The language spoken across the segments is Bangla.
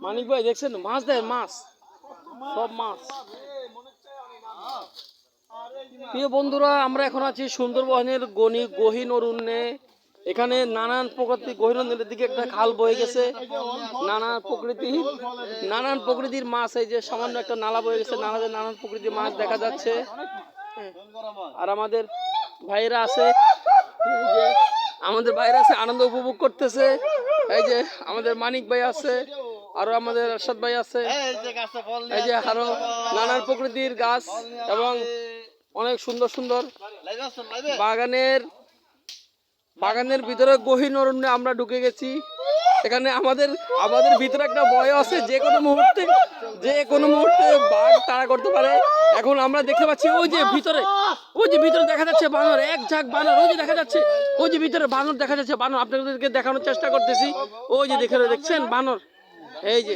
মানিক ভাই দেখছেন মাছ দেয়, মাছ সব মাছ। প্রিয় বন্ধুরা, আমরা এখন আছি সুন্দরবনের গহীন অরণ্যে। এখানে নানান প্রকৃতি, গহীন অরণ্যের দিকে একটা খাল বয়ে গেছে, নানান প্রকৃতির মাছ। এই যে সামান্য একটা নালা বয়ে গেছে, নালাতে নানান প্রকৃতির মাছ দেখা যাচ্ছে। আর আমাদের ভাইরা আছে, আনন্দ উপভোগ করতেছে। এই যে আমাদের মানিক ভাই আছে, আরো আমাদের আরশাদ ভাই আছে। এই যে আরো নানান প্রকৃতির গাছ এবং অনেক সুন্দর সুন্দর বাগানের ভিতরে গহীন অরণ্যে আমরা ঢুকে গেছি। এখানে আমাদের ভিতরে একটা ভয় আছে, যে কোনো মুহূর্তে বাঘ তাড়া করতে পারে। এখন আমরা দেখতে পাচ্ছি ওই যে ভিতরে দেখা যাচ্ছে বানর, এক ঝাঁক বানর। ওই যে দেখা যাচ্ছে, ওই যে ভিতরে বানর দেখা যাচ্ছে, বানর আপনাদেরকে দেখানোর চেষ্টা করতেছি। ওই যে দেখছেন বানর। এই যে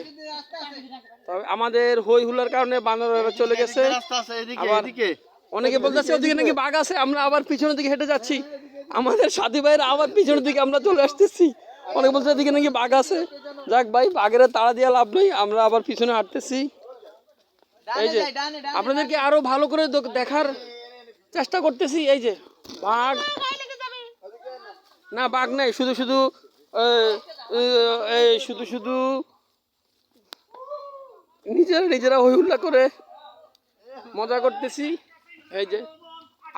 তবে আমাদের হই হুল্লার কারণে বানর চলে গেছে। অনেকে বলতেছে ওদিকে নাকি বাঘ আছে, আমরা আবার পিছনের দিকে হেঁটে যাচ্ছি। আমাদের সাথী ভাইরা আবার পিছনের দিকে আমরা চলে আসতেছি। অনেকে বলছে ওদিকে নাকি বাঘ আছে। যাক ভাই, বাঘের তাড়া দেওয়া লাভ নেই, আমরা আবার পিছনে হাঁটতেছি। এই যে আপনাদেরকে আরো ভালো করে দেখার চেষ্টা করতেছি। এই যে বাঘ না, বাঘ নাই, শুধু নিজেরা হই হুল্লা করে মজা করতেছি। এই যে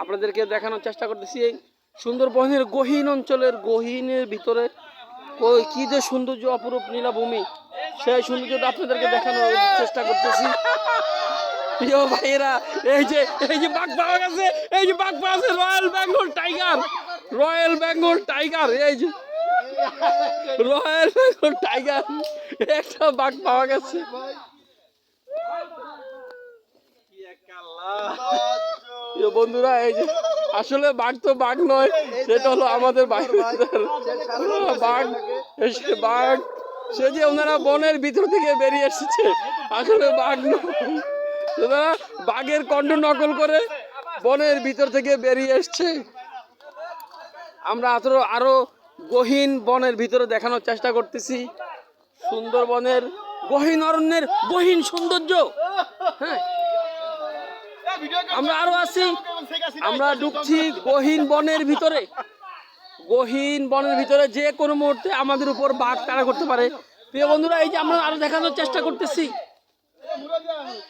আপনাদেরকে দেখানোর চেষ্টা করতেছি, এই সুন্দরবনের গহীন অঞ্চলের গহীনের ভিতরে কি যে সৌন্দর্য, অপরূপ নীলাভূমি, সেই সৌন্দর্যটা আপনাদেরকে দেখানোর চেষ্টা করতেছি। প্রিয় ভাইয়েরা, এই যে বাঘ পাওয়া গেছে, রয়্যাল বেঙ্গল টাইগার, এই যে রয়্যাল বেঙ্গল টাইগার, একটা বাঘ পাওয়া গেছে। বন্ধুরা, এই যে আসলে বাঘ তো বাঘ নয়, সেটা হলো আমাদের বাঘ। সে যে ওনারা বনের ভিতর থেকে বেরিয়ে এসেছে, আসলে বাঘ নয়। বাঘের কণ্ঠ নকল করে বনের ভিতর থেকে বেরিয়ে এসছে। আমরা আরো গহীন বনের ভিতরে দেখানোর চেষ্টা করতেছি সুন্দরবনের গহীন অরণ্যের গহীন সৌন্দর্য। হ্যাঁ, আমরা আরো আছি, আমরা ঢুকছি গহীন বনের ভিতরে। যে কোনো মুহূর্তে আমাদের উপর বাঘ তাড়া করতে পারে। প্রিয় বন্ধুরা, এই যে আমরা আরো দেখানোর চেষ্টা করতেছি,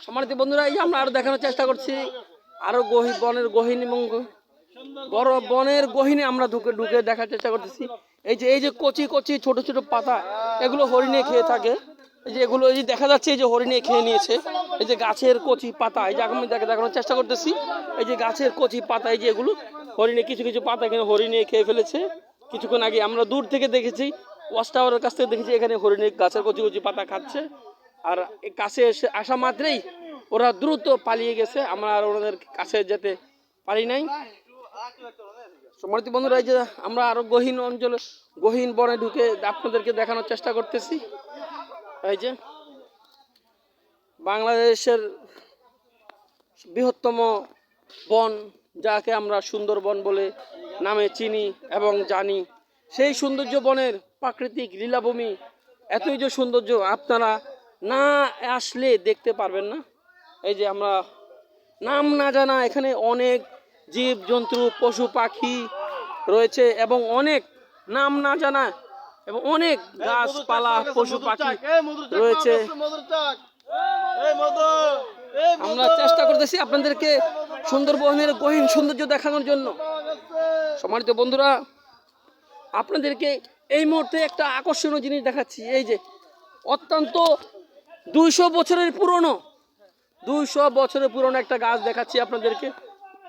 সম্মানিত বন্ধুরা, এই যে আমরা আরো দেখানোর চেষ্টা করছি আরো বনের গহীন এবং বড় বনের গহীনে আমরা ঢুকে দেখার চেষ্টা করতেছি। এই যে কচি ছোট ছোট পাতা, এগুলো হরিণে খেয়ে থাকে। এই যে এগুলো এই যে দেখা যাচ্ছে, এই যে হরিণে খেয়ে নিয়েছে। এই যে গাছের কচি পাতা, এই যে আমি দেখানোর চেষ্টা করতেছি। এই যে গাছের কচি পাতা, এই যে এগুলো হরিণে, কিছু পাতা এখানে হরিণে খেয়ে ফেলেছে। কিছুক্ষণ আগে আমরা দূর থেকে দেখেছি, ওয়াচ টাওয়ারের কাছ থেকে দেখেছি, এখানে হরিণে গাছের কচি পাতা খাচ্ছে। আর কাছে আসা মাত্রই ওরা দ্রুত পালিয়ে গেছে, আমরা আর ওনাদের কাছে যেতে পারি নাই। সম্মানিত বন্ধুরা, এই যে আমরা আরো গহীন বনে ঢুকে আপনাদেরকে দেখানোর চেষ্টা করতেছি। এই যে বাংলাদেশের বৃহত্তম বন, যাকে আমরা সুন্দরবন বলে নামে চিনি এবং জানি, সেই সৌন্দর্য বনের প্রাকৃতিক লীলাভূমি, এতই যে সৌন্দর্য আপনারা না আসলে দেখতে পারবেন না। এই যে আমরা নাম না জানা এখানে অনেক জীব জন্তু পশু পাখি রয়েছে, এবং অনেক নাম না জানা এবং অনেক গাছপালা পশু পাখি রয়েছে। আমরা চেষ্টা করতেছি আপনাদেরকে সুন্দরবনের গহীন সৌন্দর্য দেখানোর জন্য। সম্মানিত বন্ধুরা, আপনাদেরকে এই মুহূর্তে একটা আকর্ষণীয় জিনিস দেখাচ্ছি। এই যে অত্যন্ত 200 বছরের পুরনো একটা গাছ দেখাচ্ছি আপনাদেরকে।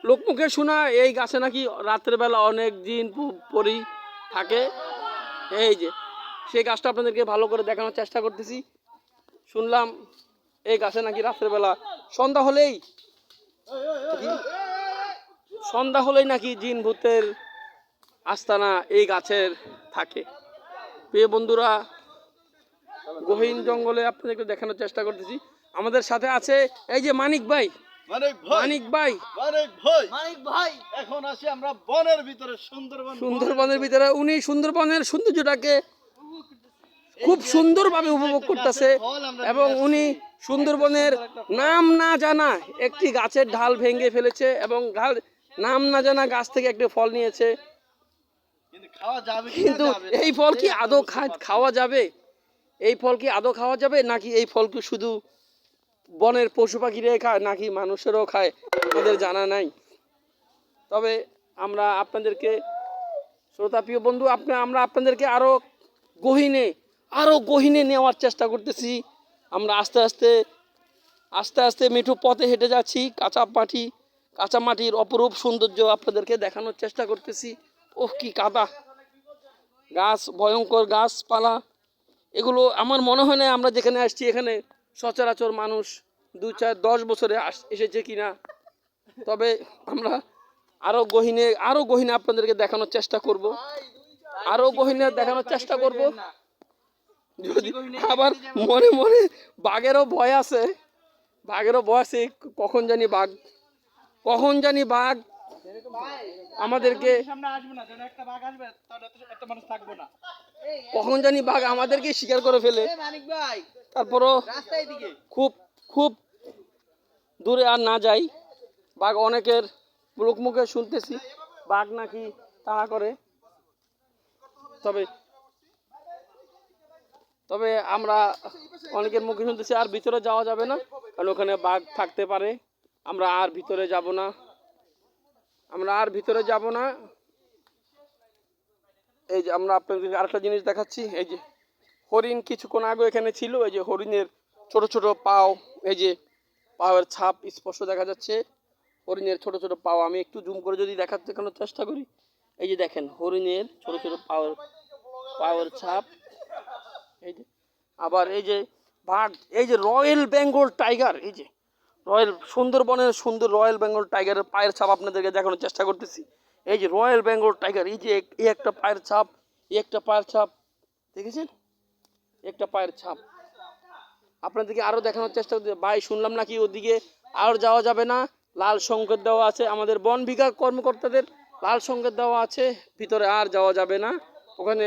লোকমুখে শোনা, এই গাছে নাকি রাতের বেলা অনেক জিন পরি থাকে। এই যে সেই গাছটা আপনাদেরকে ভালো করে দেখানোর চেষ্টা করতেছি। শুনলাম এই গাছে নাকি রাতের বেলা সন্ধ্যা হলেই নাকি জিন ভূতের আস্তানা এই গাছের থাকে। প্রিয় বন্ধুরা, গহীন জঙ্গলে আপনাদেরকে দেখানোর চেষ্টা করতেছি। আমাদের সাথে আছে এই যে মানিক ভাই। মানিক ভাই এখন আসি আমরা বনের ভিতরে সুন্দরবনের ভিতরে। উনি সুন্দরবনের সৌন্দর্যটাকে খুব সুন্দরভাবে উপভোগ করতেছে এবং উনি সুন্দরবনের নাম না জানা একটি গাছের ঢাল ভেঙে ফেলেছে এবং নাম না জানা গাছ থেকে একটি ফল নিয়েছে। কিন্তু এই ফল কি আদৌ খাওয়া যাবে? এই ফল কি আদৌ খাওয়া যাবে, নাকি এই ফল কি শুধু বনের পশু পাখিরাই খায়, নাকি মানুষেরও খায়, আমাদের জানা নাই। তবে আমরা আপনাদেরকে, শ্রোতা প্রিয় বন্ধু, আমরা আপনাদেরকে আরো গহীনে নেওয়ার চেষ্টা করতেছি। আমরা আস্তে আস্তে মিঠু পথে হেঁটে যাচ্ছি। কাঁচা মাটির অপরূপ সৌন্দর্য আপনাদেরকে দেখানোর চেষ্টা করতেছি। ওহ, কি কাদা, গাছ, ভয়ঙ্কর গাছপালা, এগুলো আমার মনে হয় না আমরা যেখানে আসছি এখানে সচরাচর মানুষ 2-4-10 বছরে এসেছে কিনা। তবে আমরা আরো গহীনে আপনাদেরকে দেখানোর চেষ্টা করব, যদি আবার মনে মনে বাঘেরও ভয় আছে, কখন জানি বাঘ আমাদেরকে শিকার করে ফেলে। তারপরও খুব দূরে আর না যাই। বাঘ অনেকের মুখে শুনতেছি বাঘ নাকি তাড়া করে। তবে আমরা অনেকের মুখে শুনতেছি আর ভিতরে যাওয়া যাবে না, কারণ ওখানে বাঘ থাকতে পারে। আমরা আর ভিতরে যাব না। এই যে আমরা আপনাদের আরেকটা জিনিস দেখাচ্ছি। এই যে হরিণ কিছুক্ষণ আগে এখানে ছিল। এই যে হরিণের ছোট ছোট পাও, এই যে পায়ের ছাপ স্পষ্ট দেখা যাচ্ছে। হরিণের ছোট ছোট পাও আমি একটু জুম করে যদি দেখানোর চেষ্টা করি, এই যে দেখেন হরিণের ছোট ছোট পায়ের ছাপ। এই যে আবার এই যে বাঘ, এই যে রয়্যাল বেঙ্গল টাইগার, এই যে সুন্দরবনের সুন্দর রয়্যাল বেঙ্গল টাইগারের পায়ের ছাপ আপনাদেরকে দেখানোর চেষ্টা করতেছি। এই যে রয়্যাল বেঙ্গল টাইগার, এই যে একটা পায়ের ছাপ দেখেছেন, একটা পায়ের ছাপ। আপনাদেরকে আরো দেখানোর চেষ্টা করতে ভাই, শুনলাম নাকি ওদিকে আর যাওয়া যাবে না, লাল সংকেত দেওয়া আছে। আমাদের বন বিভাগ কর্মকর্তাদের লাল সংকেত দেওয়া আছে, ভিতরে আর যাওয়া যাবে না। ওখানে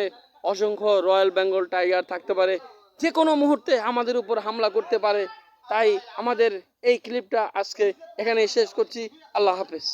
অসংখ্য রয়্যাল বেঙ্গল টাইগার থাকতে পারে, যে কোনো মুহূর্তে আমাদের উপর হামলা করতে পারে। তাই আমাদের এই ক্লিপটা আজকে এখানে শেষ করছি। আল্লাহ হাফেজ।